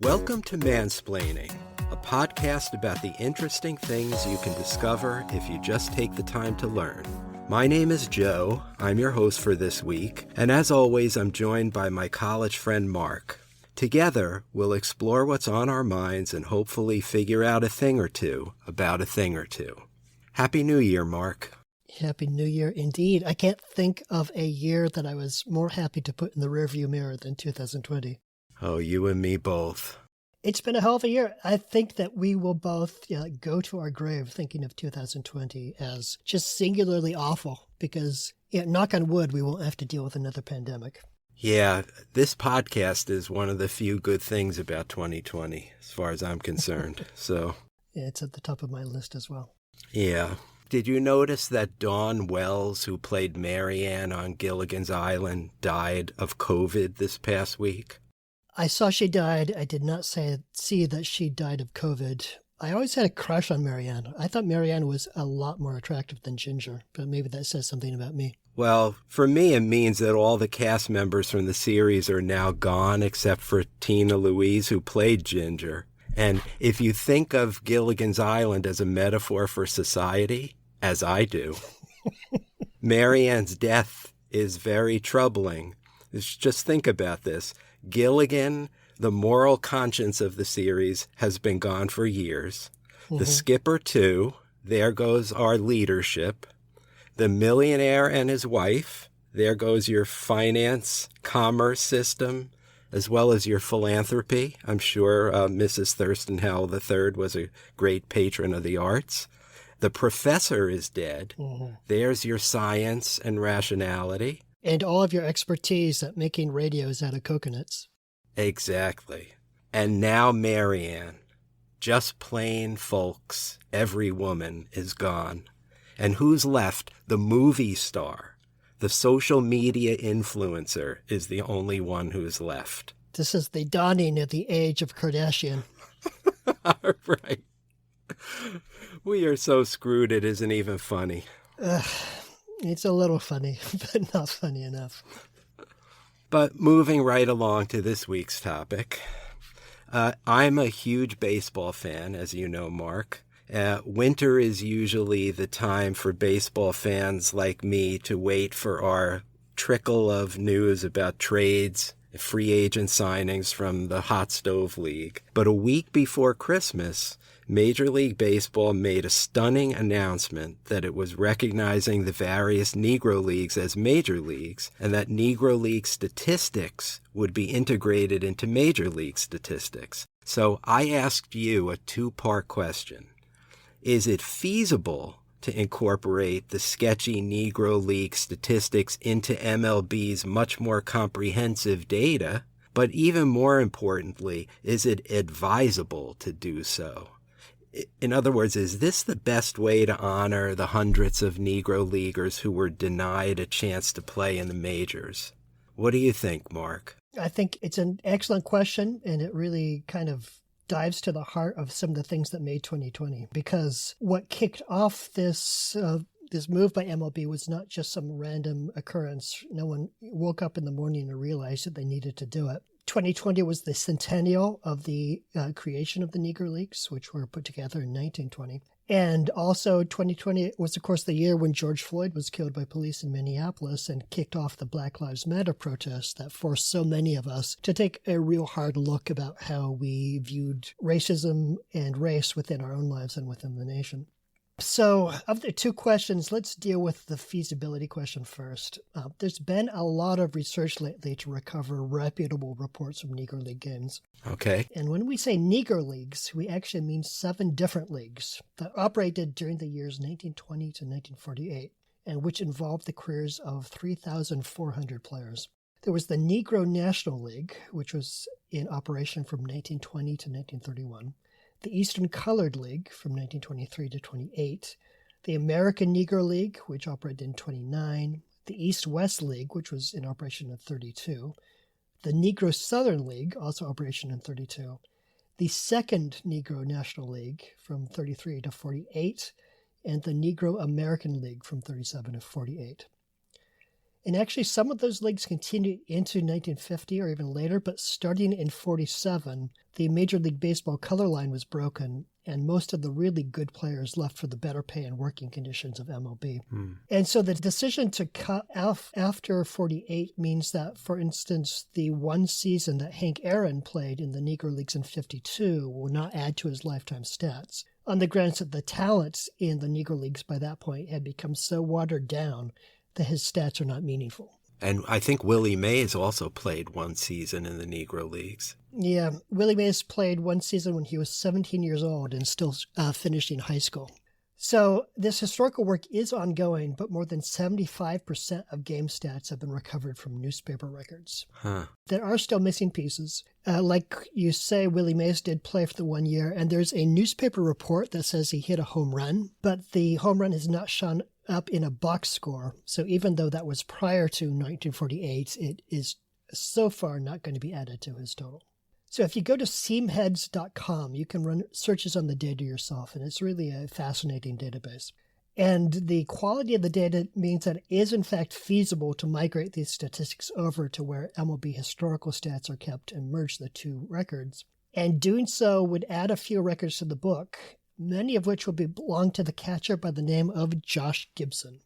Welcome to Mansplaining, a podcast about the interesting things you can discover if you just take the time to learn. My name is Joe. I'm your host for this week, and as always, I'm joined by my college friend Mark. Together, we'll explore what's on our minds and hopefully figure out a thing or two about a thing or two. Happy New Year, Mark. Happy New Year indeed. I can't think of a year that I was more happy to put in the rearview mirror than 2020. Oh, you and me both. It's been a hell of a year. I think that we will both go to our grave thinking of 2020 as just singularly awful because, knock on wood, we won't have to deal with another pandemic. Yeah, this podcast is one of the few good things about 2020, as far as I'm concerned. So, yeah, it's at the top of my list as well. Yeah. Did you notice that Dawn Wells, who played Marianne on Gilligan's Island, died of COVID this past week? I saw she died. I did not see that she died of COVID. I always had a crush on Marianne. I thought Marianne was a lot more attractive than Ginger, but maybe that says something about me. Well, for me, it means that all the cast members from the series are now gone except for Tina Louise, who played Ginger. And if you think of Gilligan's Island as a metaphor for society, as I do, Marianne's death is very troubling. Just think about this. Gilligan, the moral conscience of the series, has been gone for years. Mm-hmm. The skipper, too. There goes our leadership. The millionaire and his wife. There goes your finance, commerce system, as well as your philanthropy. I'm sure Mrs. Thurston Howell III was a great patron of the arts. The professor is dead. Mm-hmm. There's your science and rationality. And all of your expertise at making radios out of coconuts. Exactly. And now Marianne. Just plain folks. Every woman is gone. And who's left? The movie star. The social media influencer is the only one who's left. This is the dawning of the age of Kardashian. Right. We are so screwed it isn't even funny. It's a little funny, but not funny enough. But moving right along to this week's topic, I'm a huge baseball fan, as you know, Mark. Winter is usually the time for baseball fans like me to wait for our trickle of news about trades, free agent signings from the Hot Stove League. But a week before Christmas, Major League Baseball made a stunning announcement that it was recognizing the various Negro Leagues as major leagues and that Negro League statistics would be integrated into Major League statistics. So I asked you a two-part question. Is it feasible to incorporate the sketchy Negro League statistics into MLB's much more comprehensive data? But even more importantly, is it advisable to do so? In other words, is this the best way to honor the hundreds of Negro Leaguers who were denied a chance to play in the majors? What do you think, Mark? I think it's an excellent question, and it really kind of dives to the heart of some of the things that made 2020. Because what kicked off this move by MLB was not just some random occurrence. No one woke up in the morning and realized that they needed to do it. 2020 was the centennial of the creation of the Negro Leagues, which were put together in 1920. And also 2020 was, of course, the year when George Floyd was killed by police in Minneapolis and kicked off the Black Lives Matter protests that forced so many of us to take a real hard look about how we viewed racism and race within our own lives and within the nation. So of the two questions, let's deal with the feasibility question first. There's been a lot of research lately to recover reputable reports from Negro League games. Okay. And when we say Negro Leagues, we actually mean 7 different leagues that operated during the years 1920 to 1948, and which involved the careers of 3,400 players. There was the Negro National League, which was in operation from 1920 to 1931. The Eastern Colored League from 1923 to 28, the American Negro League, which operated in 29, the East-West League, which was in operation in 32, the Negro Southern League, also operation in 32, the Second Negro National League from 33 to 48, and the Negro American League from 37 to 48. And actually, some of those leagues continued into 1950 or even later, but starting in 47, the Major League Baseball color line was broken, and most of the really good players left for the better pay and working conditions of MLB. And so the decision to cut off after 48 means that, for instance, the one season that Hank Aaron played in the Negro Leagues in 52 will not add to his lifetime stats, on the grounds that the talent in the Negro Leagues by that point had become so watered down that his stats are not meaningful. And I think Willie Mays also played one season in the Negro Leagues. Yeah, Willie Mays played one season when he was 17 years old and still finishing high school. So this historical work is ongoing, but more than 75% of game stats have been recovered from newspaper records. There are still missing pieces. Like you say, Willie Mays did play for the 1 year, and there's a newspaper report that says he hit a home run, but the home run has not shown up in a box score. So even though that was prior to 1948, it is so far not going to be added to his total. So if you go to seamheads.com, you can run searches on the data yourself, and it's really a fascinating database. And the quality of the data means that it is in fact feasible to migrate these statistics over to where MLB historical stats are kept and merge the two records. And doing so would add a few records to the book, many of which will belong to the catcher by the name of Josh Gibson.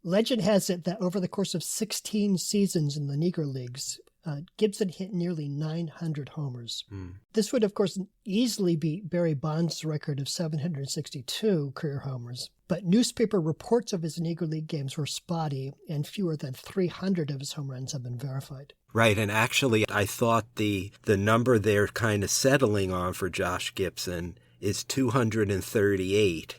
Legend has it that over the course of 16 seasons in the Negro Leagues, Gibson hit nearly 900 homers. This would, of course, easily beat Barry Bonds' record of 762 career homers, but newspaper reports of his Negro League games were spotty, and fewer than 300 of his home runs have been verified. Right, and actually I thought the number they're kind of settling on for Josh Gibson is 238,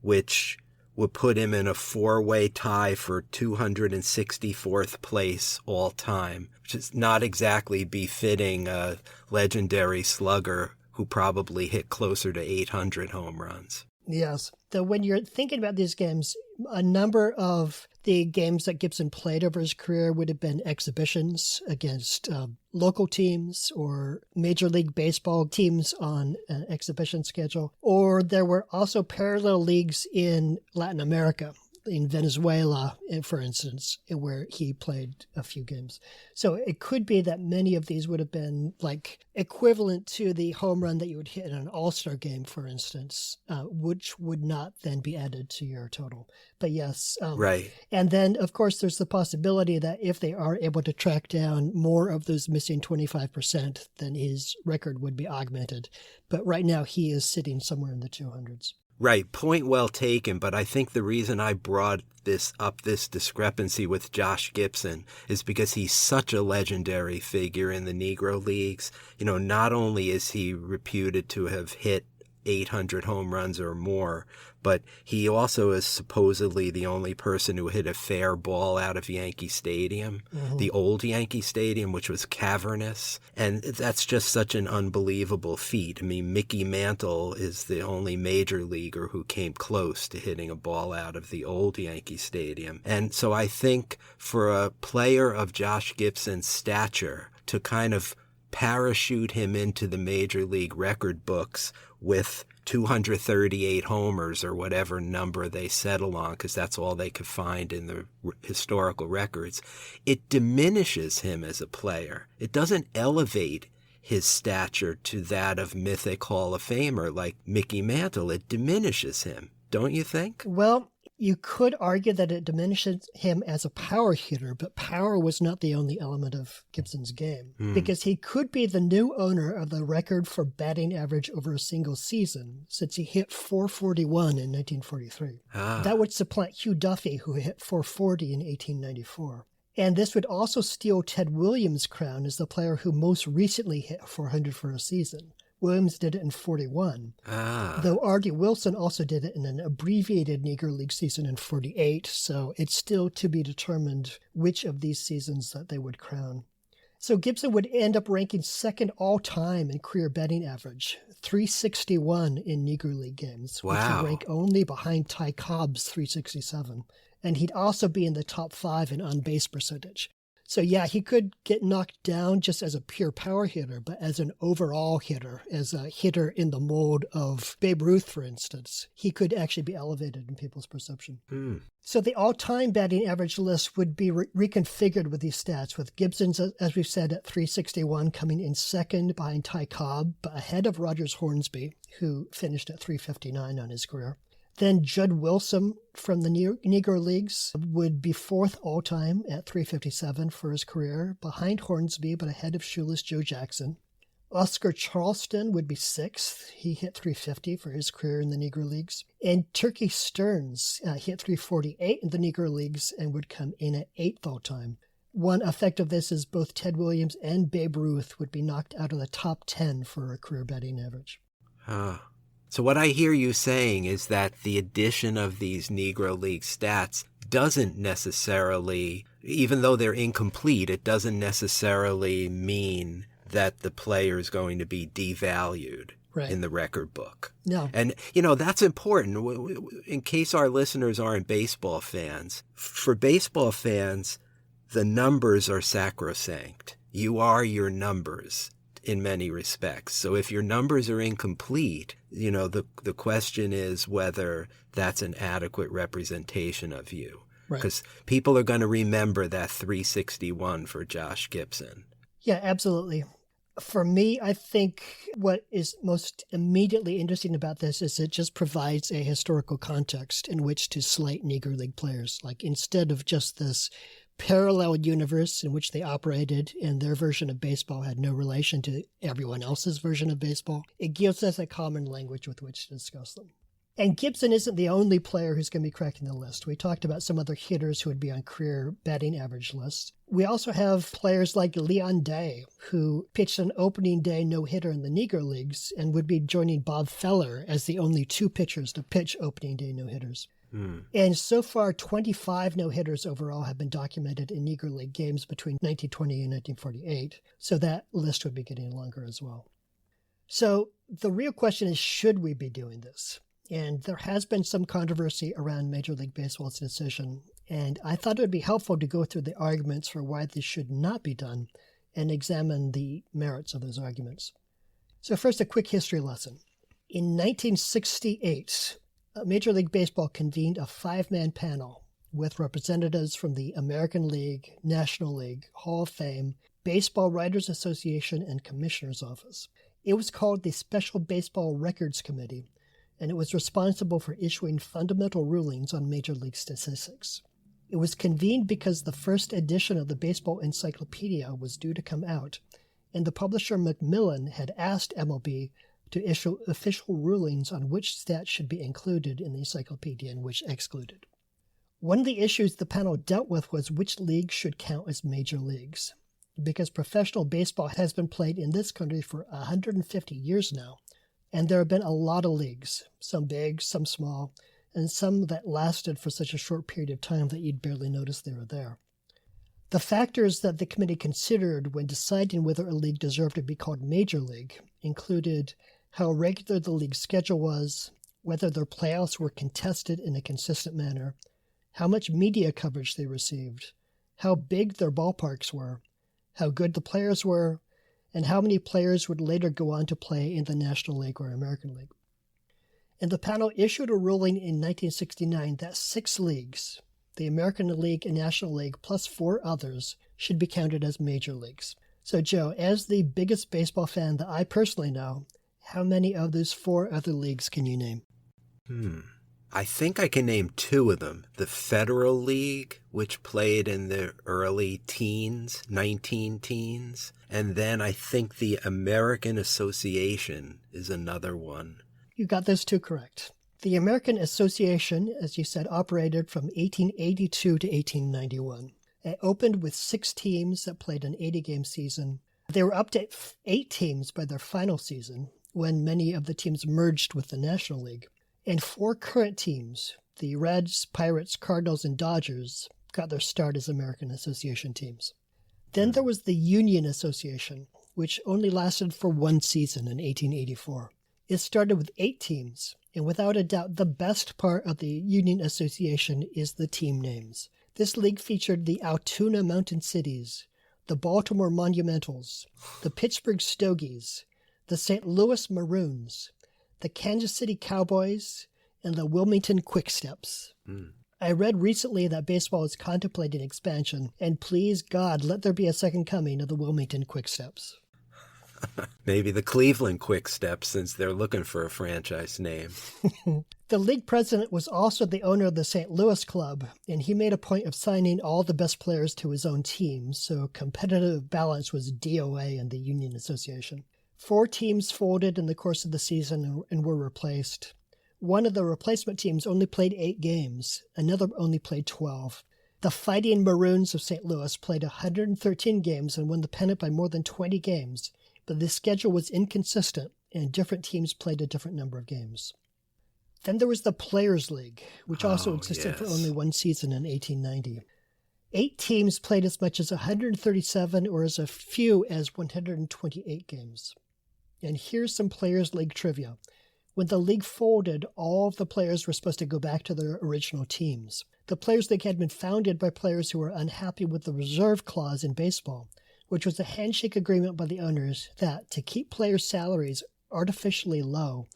which would put him in a four-way tie for 264th place all time, which is not exactly befitting a legendary slugger who probably hit closer to 800 home runs. Yes. So when you're thinking about these games, a number of the games that Gibson played over his career would have been exhibitions against local teams or Major League Baseball teams on an exhibition schedule. Or there were also parallel leagues in Latin America, in Venezuela, for instance, where he played a few games. So it could be that many of these would have been like equivalent to the home run that you would hit in an all-star game, for instance, which would not then be added to your total. But yes. Right. And then, of course, there's the possibility that if they are able to track down more of those missing 25%, then his record would be augmented. But right now, he is sitting somewhere in the 200s. Right. Point well taken. But I think the reason I brought this discrepancy with Josh Gibson is because he's such a legendary figure in the Negro Leagues. You know, not only is he reputed to have hit 800 home runs or more, but he also is supposedly the only person who hit a fair ball out of Yankee Stadium, the old Yankee Stadium, which was cavernous. And that's just such an unbelievable feat. I mean, Mickey Mantle is the only major leaguer who came close to hitting a ball out of the old Yankee Stadium. And so I think for a player of Josh Gibson's stature to kind of parachute him into the major league record books with 238 homers or whatever number they settle on, because that's all they could find in the historical records, it diminishes him as a player. It doesn't elevate his stature to that of mythic Hall of Famer like Mickey Mantle. It diminishes him, don't you think? Well, you could argue that it diminishes him as a power hitter, but power was not the only element of Gibson's game, because he could be the new owner of the record for batting average over a single season, since he hit 441 in 1943. That would supplant Hugh Duffy, who hit 440 in 1894. And this would also steal Ted Williams' crown as the player who most recently hit 400 for a season. Williams did it in 41, though R.D. Wilson also did it in an abbreviated Negro League season in 48, so it's still to be determined which of these seasons that they would crown. So Gibson would end up ranking second all-time in career batting average, 361 in Negro League games, which would rank only behind Ty Cobb's 367. And he'd also be in the top 5 in on-base percentage. So yeah, he could get knocked down just as a pure power hitter, but as an overall hitter, as a hitter in the mold of Babe Ruth, for instance, he could actually be elevated in people's perception. So the all-time batting average list would be reconfigured with these stats, with Gibson, as we've said, at 361, coming in second behind Ty Cobb, but ahead of Rogers Hornsby, who finished at 359 on his career. Then Judd Wilson from the Negro Leagues would be fourth all-time at 357 for his career, behind Hornsby, but ahead of shoeless Joe Jackson. Oscar Charleston would be sixth. He hit 350 for his career in the Negro Leagues. And Turkey Stearns hit 348 in the Negro Leagues and would come in at eighth all-time. One effect of this is both Ted Williams and Babe Ruth would be knocked out of the top 10 for a career batting average. So what I hear you saying is that the addition of these Negro League stats doesn't necessarily, even though they're incomplete, it doesn't necessarily mean that the player is going to be devalued in the record book. No. And, that's important. In case our listeners aren't baseball fans, for baseball fans, the numbers are sacrosanct. You are your numbers in many respects. So if your numbers are incomplete, the question is whether that's an adequate representation of you. Because people are going to remember that 361 for Josh Gibson. Yeah, absolutely. For me, I think what is most immediately interesting about this is it just provides a historical context in which to slate Negro League players. Like, instead of just this parallel universe in which they operated and their version of baseball had no relation to everyone else's version of baseball, it gives us a common language with which to discuss them. And Gibson isn't the only player who's going to be cracking the list. We talked about some other hitters who would be on career batting average lists. We also have players like Leon Day, who pitched an opening day no-hitter in the Negro Leagues and would be joining Bob Feller as the only two pitchers to pitch opening day no-hitters. And so far, 25 no-hitters overall have been documented in Negro League games between 1920 and 1948, so that list would be getting longer as well. So the real question is, should we be doing this? And there has been some controversy around Major League Baseball's decision, and I thought it would be helpful to go through the arguments for why this should not be done and examine the merits of those arguments. So first, a quick history lesson. In 1968, Major League Baseball convened a five-man panel with representatives from the American League, National League, Hall of Fame, Baseball Writers Association, and Commissioner's Office. It was called the Special Baseball Records Committee, and it was responsible for issuing fundamental rulings on Major League statistics. It was convened because the first edition of the Baseball Encyclopedia was due to come out, and the publisher Macmillan had asked MLB to issue official rulings on which stats should be included in the encyclopedia and which excluded. One of the issues the panel dealt with was which leagues should count as major leagues. Because professional baseball has been played in this country for 150 years now, and there have been a lot of leagues, some big, some small, and some that lasted for such a short period of time that you'd barely notice they were there. The factors that the committee considered when deciding whether a league deserved to be called major league included how regular the league's schedule was, whether their playoffs were contested in a consistent manner, how much media coverage they received, how big their ballparks were, how good the players were, and how many players would later go on to play in the National League or American League. And the panel issued a ruling in 1969 that 6 leagues, the American League and National League plus 4 others, should be counted as major leagues. So Joe, as the biggest baseball fan that I personally know, how many of those 4 other leagues can you name? I think I can name 2 of them. The Federal League, which played in the early teens, 19 teens. And then I think the American Association is another one. You got those 2 correct. The American Association, as you said, operated from 1882 to 1891. It opened with 6 teams that played an 80-game season. They were up to 8 teams by their final season, when many of the teams merged with the National League. And 4 current teams, the Reds, Pirates, Cardinals, and Dodgers, got their start as American Association teams. Then there was the Union Association, which only lasted for 1 season in 1884. It started with 8 teams, and without a doubt the best part of the Union Association is the team names. This league featured the Altoona Mountain Cities, the Baltimore Monumentals, the Pittsburgh Stogies, the St. Louis Maroons, the Kansas City Cowboys, and the Wilmington Quicksteps. I read recently that baseball is contemplating expansion, and please God, let there be a second coming of the Wilmington Quicksteps. Maybe the Cleveland Quicksteps, since they're looking for a franchise name. The league president was also the owner of the St. Louis club, and he made a point of signing all the best players to his own team, so competitive balance was DOA in the Union Association. 4 teams folded in the course of the season and were replaced. One of the replacement teams only played 8 games. Another only played 12. The Fighting Maroons of St. Louis played 113 games and won the pennant by more than 20 games, but the schedule was inconsistent, and different teams played a different number of games. Then there was the Players League, which also existed for only one season in 1890. 8 teams played as much as 137 or as few as 128 games. And here's some Players League trivia. When the league folded, all of the players were supposed to go back to their original teams. The Players League had been founded by players who were unhappy with the reserve clause in baseball, which was a handshake agreement by the owners that, to keep players' salaries artificially low,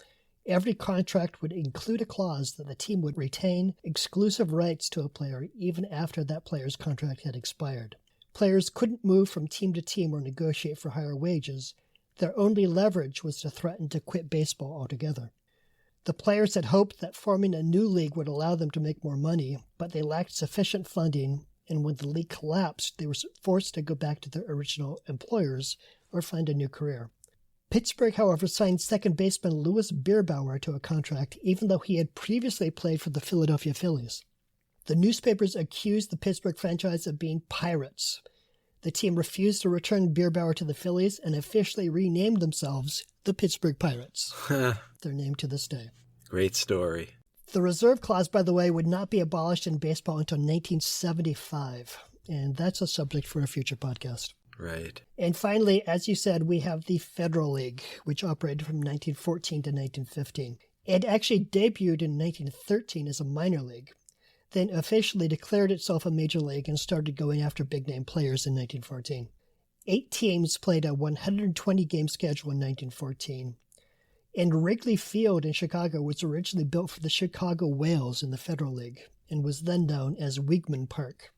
every contract would include a clause that the team would retain exclusive rights to a player even after that player's contract had expired. Players couldn't move from team to team or negotiate for higher wages. Their only leverage was to threaten to quit baseball altogether. The players had hoped that forming a new league would allow them to make more money, but they lacked sufficient funding, and when the league collapsed, they were forced to go back to their original employers or find a new career. Pittsburgh, however, signed second baseman Louis Bierbauer to a contract, even though he had previously played for the Philadelphia Phillies. The newspapers accused the Pittsburgh franchise of being pirates. The team refused to return Bierbauer to the Phillies and officially renamed themselves the Pittsburgh Pirates. Their name to this day. Great story. The reserve clause, by the way, would not be abolished in baseball until 1975, and that's a subject for a future podcast. Right. And finally, as you said, we have the Federal League, which operated from 1914 to 1915. It actually debuted in 1913 as a minor league, then officially declared itself a major league and started going after big-name players in 1914. 8 teams played a 120-game schedule in 1914. And Wrigley Field in Chicago was originally built for the Chicago Whales in the Federal League and was then known as Weigman Park.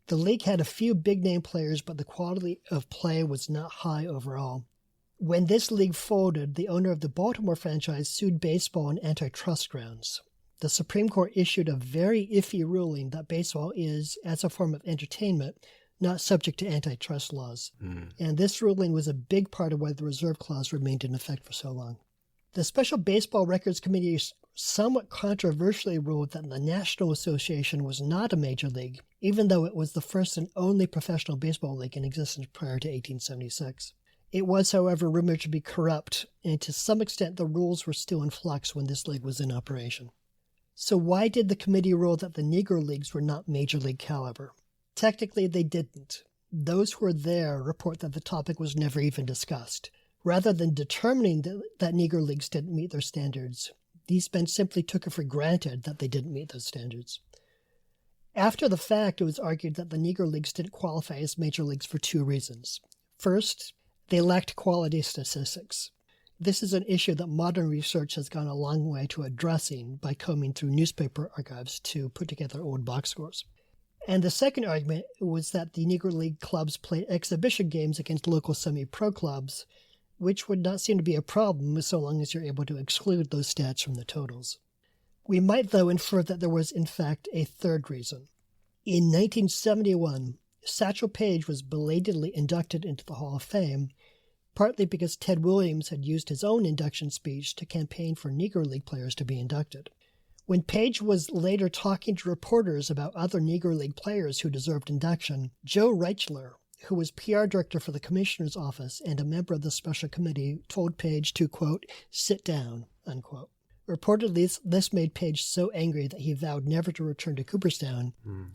The league had a few big-name players, but the quality of play was not high overall. When this league folded, the owner of the Baltimore franchise sued baseball on antitrust grounds. The Supreme Court issued a very iffy ruling that baseball is, as a form of entertainment, not subject to antitrust laws. And this ruling was a big part of why the reserve clause remained in effect for so long. The Special Baseball Records Committee somewhat controversially ruled that the National Association was not a major league, even though it was the first and only professional baseball league in existence prior to 1876. It was, however, rumored to be corrupt, and to some extent the rules were still in flux when this league was in operation. So why did the committee rule that the Negro Leagues were not major league caliber? Technically, they didn't. Those who were there report that the topic was never even discussed. Rather than determining that Negro Leagues didn't meet their standards, these men simply took it for granted that they didn't meet those standards. After the fact, it was argued that the Negro Leagues didn't qualify as major leagues for 2 reasons. First, they lacked quality statistics. This is an issue that modern research has gone a long way to addressing by combing through newspaper archives to put together old box scores. And the second argument was that the Negro League clubs played exhibition games against local semi-pro clubs, which would not seem to be a problem so long as you're able to exclude those stats from the totals. We might, though, infer that there was, in fact, a third reason. In 1971, Satchel Paige was belatedly inducted into the Hall of Fame, partly because Ted Williams had used his own induction speech to campaign for Negro League players to be inducted. When Paige was later talking to reporters about other Negro League players who deserved induction, Joe Reichler, who was PR director for the commissioner's office and a member of the special committee, told Paige to, quote, sit down, unquote. Reportedly, this made Paige so angry that he vowed never to return to Cooperstown.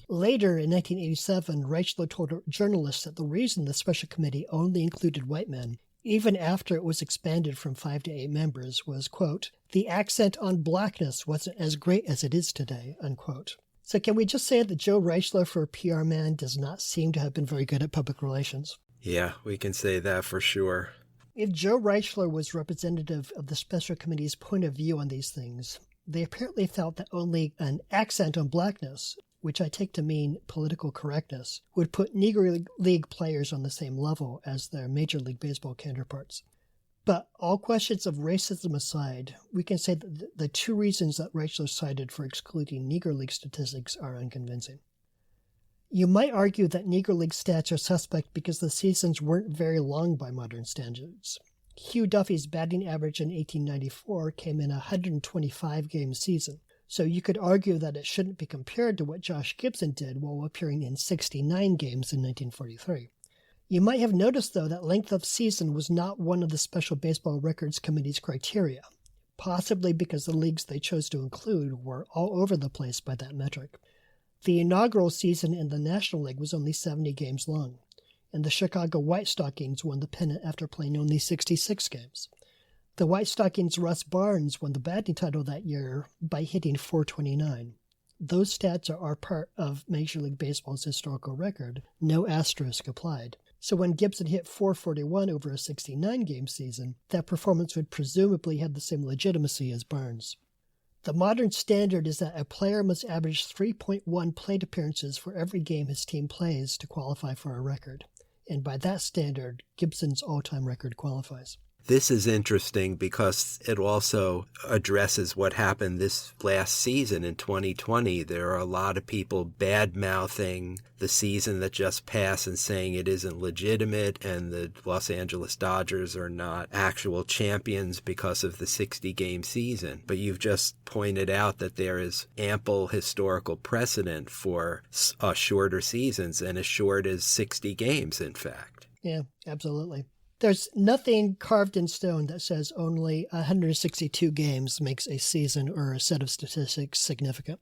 Later, in 1987, Reichler told journalists that the reason the special committee only included white men, even after it was expanded from 5 to 8 members, was, quote, the accent on blackness wasn't as great as it is today, unquote. So can we just say that Joe Reichler, for a PR man, does not seem to have been very good at public relations? Yeah, we can say that for sure. If Joe Reichler was representative of the special committee's point of view on these things, they apparently felt that only an accent on blackness, which I take to mean political correctness, would put Negro League players on the same level as their Major League Baseball counterparts. But all questions of racism aside, we can say that the two reasons that Reichler cited for excluding Negro League statistics are unconvincing. You might argue that Negro League stats are suspect because the seasons weren't very long by modern standards. Hugh Duffy's batting average in 1894 came in a 125-game season, so you could argue that it shouldn't be compared to what Josh Gibson did while appearing in 69 games in 1943. You might have noticed, though, that length of season was not one of the Special Baseball Records Committee's criteria, possibly because the leagues they chose to include were all over the place by that metric. The inaugural season in the National League was only 70 games long, and the Chicago White Stockings won the pennant after playing only 66 games. The White Stockings' Russ Barnes won the batting title that year by hitting .429. Those stats are part of Major League Baseball's historical record, no asterisk applied. So when Gibson hit .441 over a 69-game season, that performance would presumably have the same legitimacy as Barnes. The modern standard is that a player must average 3.1 plate appearances for every game his team plays to qualify for a record. And by that standard, Gibson's all-time record qualifies. This is interesting because it also addresses what happened this last season in 2020. There are a lot of people bad-mouthing the season that just passed and saying it isn't legitimate and the Los Angeles Dodgers are not actual champions because of the 60-game season. But you've just pointed out that there is ample historical precedent for shorter seasons and as short as 60 games, in fact. Yeah, absolutely. There's nothing carved in stone that says only 162 games makes a season or a set of statistics significant.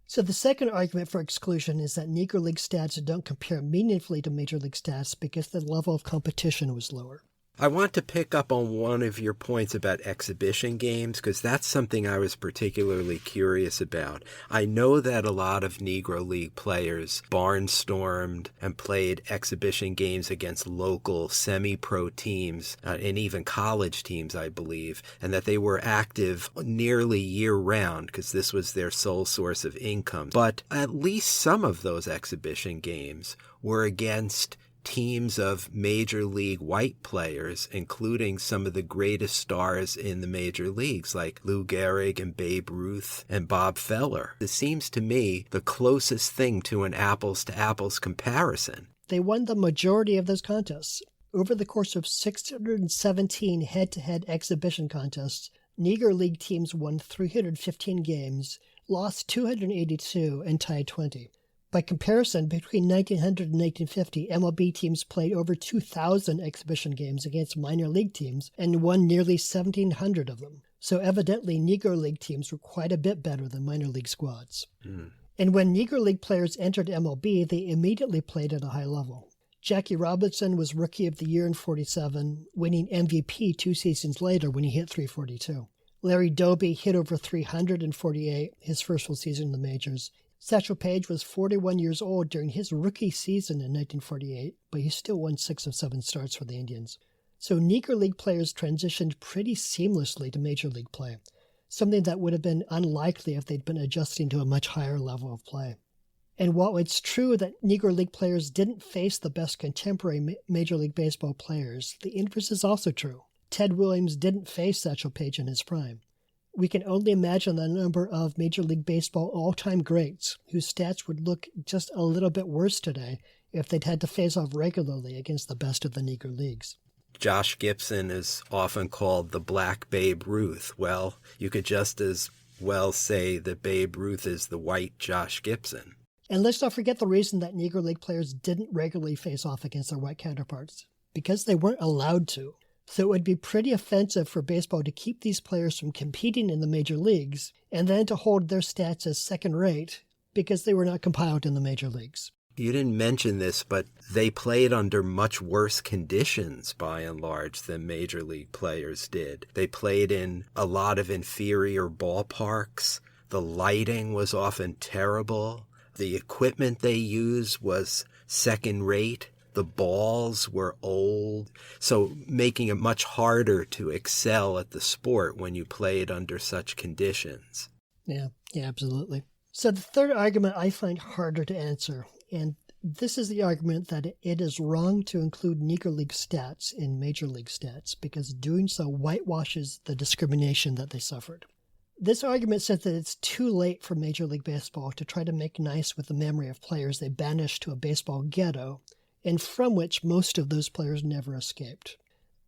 So the second argument for exclusion is that Negro League stats don't compare meaningfully to Major League stats because the level of competition was lower. I want to pick up on one of your points about exhibition games because that's something I was particularly curious about. I know that a lot of Negro League players barnstormed and played exhibition games against local semi-pro teams and even college teams, I believe, and that they were active nearly year-round because this was their sole source of income. But at least some of those exhibition games were against teams of Major League white players, including some of the greatest stars in the Major Leagues, like Lou Gehrig and Babe Ruth and Bob Feller. This seems to me the closest thing to an apples-to-apples comparison. They won the majority of those contests. Over the course of 617 head-to-head exhibition contests, Negro League teams won 315 games, lost 282, and tied 20. By comparison, between 1900 and 1950, MLB teams played over 2,000 exhibition games against minor league teams and won nearly 1,700 of them. So evidently, Negro League teams were quite a bit better than minor league squads. And when Negro League players entered MLB, they immediately played at a high level. Jackie Robinson was Rookie of the Year in '47, winning MVP 2 seasons later when he hit .342. Larry Doby hit over .300 in '48, his first full season in the majors. Satchel Paige was 41 years old during his rookie season in 1948, but he still won 6 of 7 starts for the Indians. So Negro League players transitioned pretty seamlessly to Major League play, something that would have been unlikely if they'd been adjusting to a much higher level of play. And while it's true that Negro League players didn't face the best contemporary Major League Baseball players, the inverse is also true. Ted Williams didn't face Satchel Paige in his prime. We can only imagine the number of Major League Baseball all-time greats whose stats would look just a little bit worse today if they'd had to face off regularly against the best of the Negro Leagues. Josh Gibson is often called the Black Babe Ruth. Well, you could just as well say that Babe Ruth is the white Josh Gibson. And let's not forget the reason that Negro League players didn't regularly face off against their white counterparts. Because they weren't allowed to. So it would be pretty offensive for baseball to keep these players from competing in the major leagues and then to hold their stats as second-rate because they were not compiled in the major leagues. You didn't mention this, but they played under much worse conditions, by and large, than Major League players did. They played in a lot of inferior ballparks. The lighting was often terrible. The equipment they use was second rate. The balls were old, so making it much harder to excel at the sport when you played under such conditions. Yeah, absolutely. So the third argument I find harder to answer, and this is the argument that it is wrong to include Negro League stats in Major League stats because doing so whitewashes the discrimination that they suffered. This argument says that it's too late for Major League Baseball to try to make nice with the memory of players they banished to a baseball ghetto, and from which most of those players never escaped.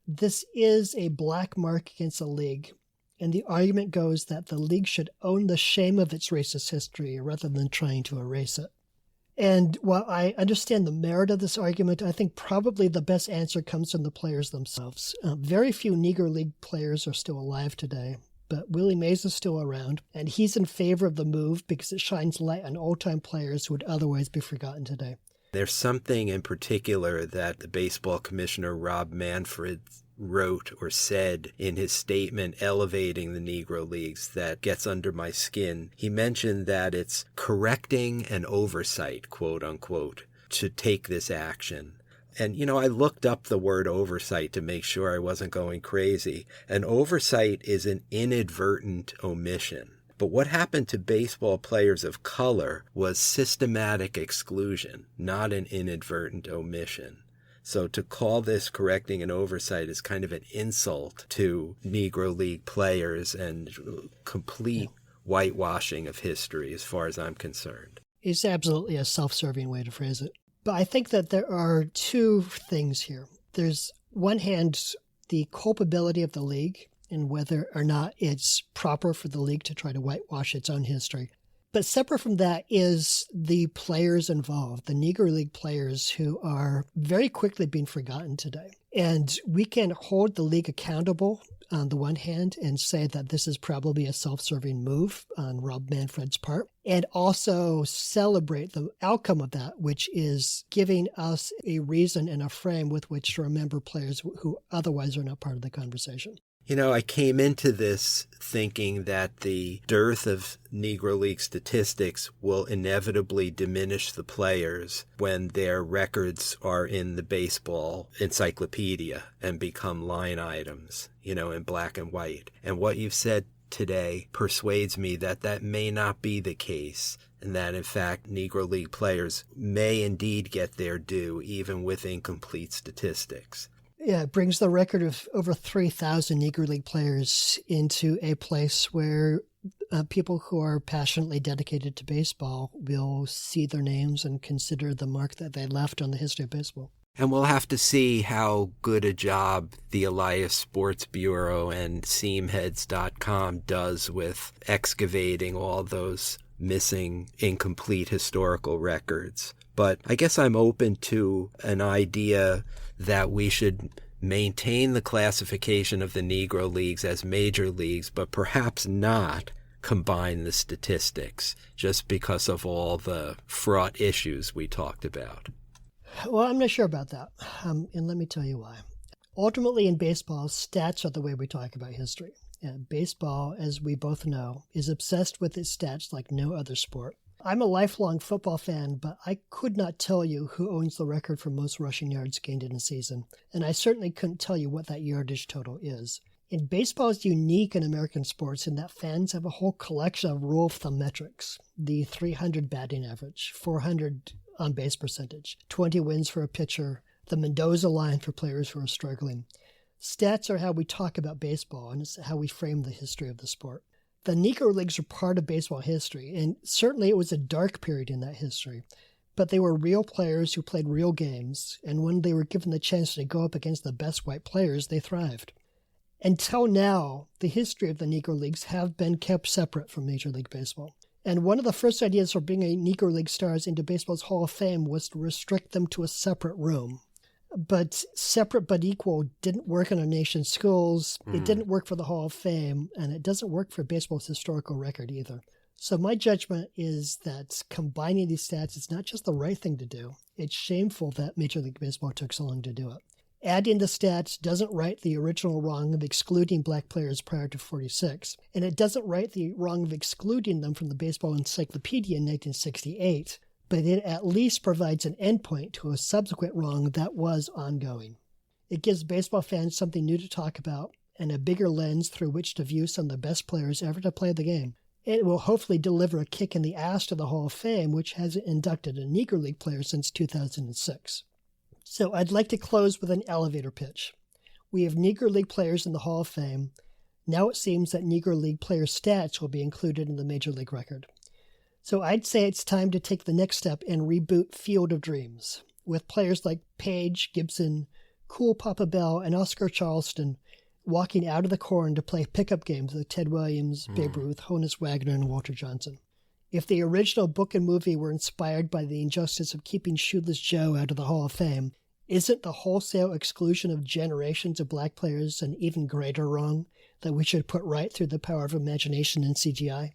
This is a black mark against the league, and the argument goes that the league should own the shame of its racist history rather than trying to erase it. And while I understand the merit of this argument, I think probably the best answer comes from the players themselves. Very few Negro League players are still alive today, but Willie Mays is still around, and he's in favor of the move because it shines light on old-time players who would otherwise be forgotten today. There's something in particular that the baseball commissioner Rob Manfred wrote or said in his statement elevating the Negro Leagues that gets under my skin. He mentioned that it's correcting an oversight, quote unquote, to take this action. And, I looked up the word oversight to make sure I wasn't going crazy. An oversight is an inadvertent omission. But what happened to baseball players of color was systematic exclusion, not an inadvertent omission. So to call this correcting an oversight is kind of an insult to Negro League players and complete whitewashing of history as far as I'm concerned. It's absolutely a self-serving way to phrase it. But I think that there are two things here. There's, one hand, the culpability of the league and whether or not it's proper for the league to try to whitewash its own history. But separate from that is the players involved, the Negro League players who are very quickly being forgotten today. And we can hold the league accountable on the one hand and say that this is probably a self-serving move on Rob Manfred's part, and also celebrate the outcome of that, which is giving us a reason and a frame with which to remember players who otherwise are not part of the conversation. I came into this thinking that the dearth of Negro League statistics will inevitably diminish the players when their records are in the baseball encyclopedia and become line items, in black and white. And what you've said today persuades me that that may not be the case, and that, in fact, Negro League players may indeed get their due, even with incomplete statistics. Yeah, it brings the record of over 3,000 Negro League players into a place where people who are passionately dedicated to baseball will see their names and consider the mark that they left on the history of baseball. And we'll have to see how good a job the Elias Sports Bureau and Seamheads.com does with excavating all those missing, incomplete historical records. But I guess I'm open to an idea that we should maintain the classification of the Negro Leagues as major leagues, but perhaps not combine the statistics just because of all the fraught issues we talked about. Well, I'm not sure about that, and let me tell you why. Ultimately, in baseball, stats are the way we talk about history. Baseball, as we both know, is obsessed with its stats like no other sport. I'm a lifelong football fan, but I could not tell you who owns the record for most rushing yards gained in a season, and I certainly couldn't tell you what that yardage total is. And baseball is unique in American sports in that fans have a whole collection of rule of thumb metrics. The 300 batting average, 400 on-base percentage, 20 wins for a pitcher, the Mendoza line for players who are struggling. Stats are how we talk about baseball, and it's how we frame the history of the sport. The Negro Leagues are part of baseball history, and certainly it was a dark period in that history. But they were real players who played real games, and when they were given the chance to go up against the best white players, they thrived. Until now, the history of the Negro Leagues have been kept separate from Major League Baseball. And one of the first ideas for bringing Negro League stars into baseball's Hall of Fame was to restrict them to a separate room. But separate but equal didn't work in our nation's schools. It didn't work for the Hall of Fame, and it doesn't work for baseball's historical record either. So my judgment is that combining these stats is not just the right thing to do. It's shameful that Major League Baseball took so long to do it. Adding the stats doesn't right the original wrong of excluding black players prior to 46, and it doesn't right the wrong of excluding them from the Baseball Encyclopedia in 1968, but it at least provides an endpoint to a subsequent wrong that was ongoing. It gives baseball fans something new to talk about and a bigger lens through which to view some of the best players ever to play the game. It will hopefully deliver a kick in the ass to the Hall of Fame, which hasn't inducted a Negro League player since 2006. So I'd like to close with an elevator pitch. We have Negro League players in the Hall of Fame. Now it seems that Negro League player stats will be included in the Major League record. So I'd say it's time to take the next step and reboot Field of Dreams, with players like Page, Gibson, Cool Papa Bell, and Oscar Charleston walking out of the corn to play pickup games with Ted Williams, Babe Ruth, Honus Wagner, and Walter Johnson. If the original book and movie were inspired by the injustice of keeping Shoeless Joe out of the Hall of Fame, isn't the wholesale exclusion of generations of black players an even greater wrong that we should put right through the power of imagination and CGI?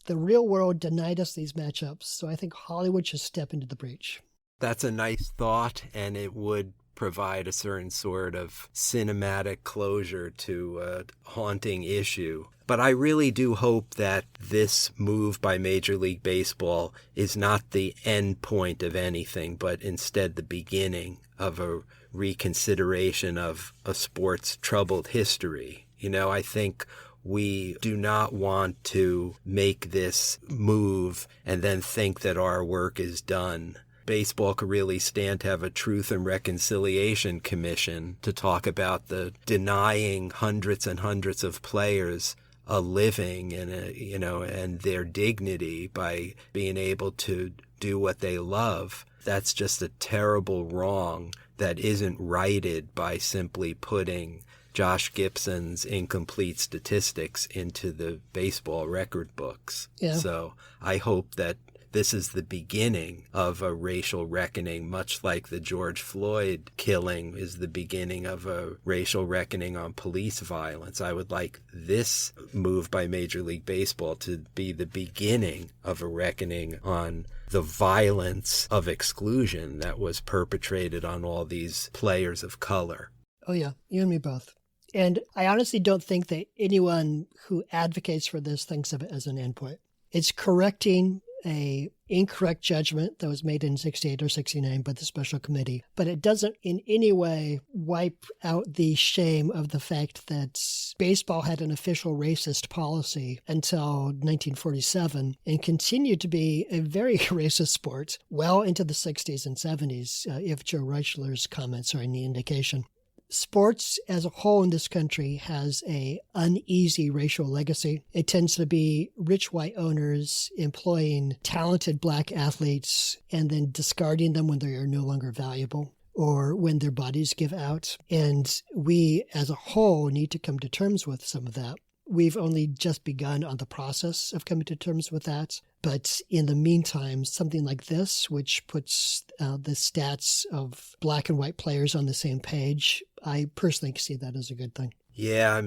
The real world denied us these matchups, so I think Hollywood should step into the breach. That's a nice thought, and it would provide a certain sort of cinematic closure to a haunting issue. But I really do hope that this move by Major League Baseball is not the end point of anything, but instead the beginning of a reconsideration of a sport's troubled history. I think we do not want to make this move and then think that our work is done. Baseball could really stand to have a Truth and Reconciliation Commission to talk about the denying hundreds and hundreds of players a living and and their dignity by being able to do what they love. That's just a terrible wrong that isn't righted by simply putting Josh Gibson's incomplete statistics into the baseball record books. Yeah. So I hope that this is the beginning of a racial reckoning, much like the George Floyd killing is the beginning of a racial reckoning on police violence. I would like this move by Major League Baseball to be the beginning of a reckoning on the violence of exclusion that was perpetrated on all these players of color. Oh yeah, you and me both. And I honestly don't think that anyone who advocates for this thinks of it as an endpoint. It's correcting a incorrect judgment that was made in 68 or 69 by the special committee, but it doesn't in any way wipe out the shame of the fact that baseball had an official racist policy until 1947 and continued to be a very racist sport well into the 60s and 70s, if Joe Reichler's comments are any indication. Sports as a whole in this country has a uneasy racial legacy. It tends to be rich white owners employing talented black athletes and then discarding them when they are no longer valuable or when their bodies give out. And we as a whole need to come to terms with some of that. We've only just begun on the process of coming to terms with that. But in the meantime, something like this, which puts the stats of black and white players on the same page, I personally see that as a good thing. Yeah,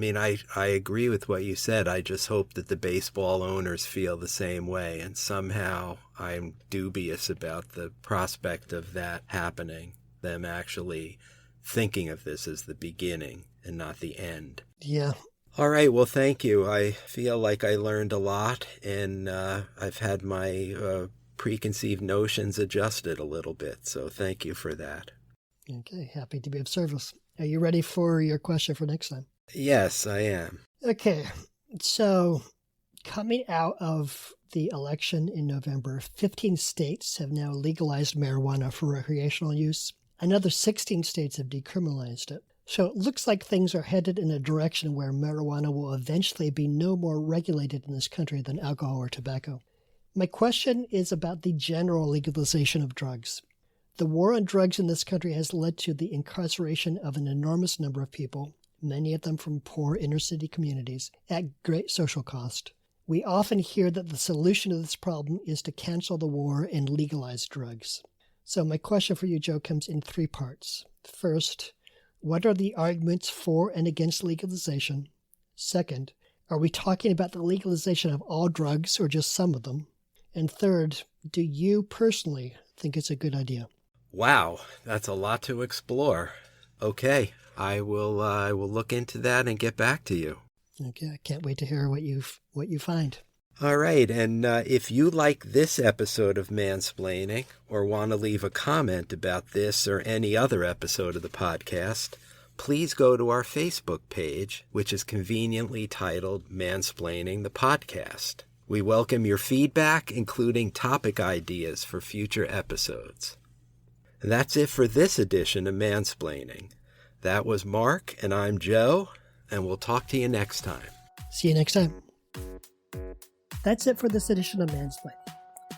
I agree with what you said. I just hope that the baseball owners feel the same way. And somehow I'm dubious about the prospect of that happening, them actually thinking of this as the beginning and not the end. Yeah. All right. Well, thank you. I feel like I learned a lot, and I've had my preconceived notions adjusted a little bit. So thank you for that. Okay. Happy to be of service. Are you ready for your question for next time? Yes, I am. Okay. So coming out of the election in November, 15 states have now legalized marijuana for recreational use. Another 16 states have decriminalized it. So it looks like things are headed in a direction where marijuana will eventually be no more regulated in this country than alcohol or tobacco. My question is about the general legalization of drugs. The war on drugs in this country has led to the incarceration of an enormous number of people, many of them from poor inner-city communities, at great social cost. We often hear that the solution to this problem is to cancel the war and legalize drugs. So my question for you, Joe, comes in three parts. First, what are the arguments for and against legalization? Second, are we talking about the legalization of all drugs or just some of them? And third, do you personally think it's a good idea? Wow, that's a lot to explore. Okay, I will look into that and get back to you. Okay, I can't wait to hear what you find. All right, and if you like this episode of Mansplaining or want to leave a comment about this or any other episode of the podcast, please go to our Facebook page, which is conveniently titled Mansplaining the Podcast. We welcome your feedback, including topic ideas for future episodes. And that's it for this edition of Mansplaining. That was Mark, and I'm Joe, and we'll talk to you next time. See you next time. That's it for this edition of Mansplaining.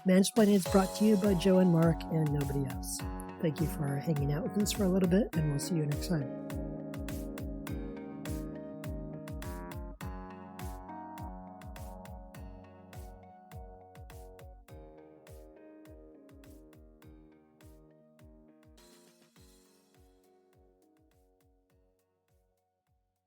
Mansplaining is brought to you by Joe and Mark and nobody else. Thank you for hanging out with us for a little bit, and we'll see you next time.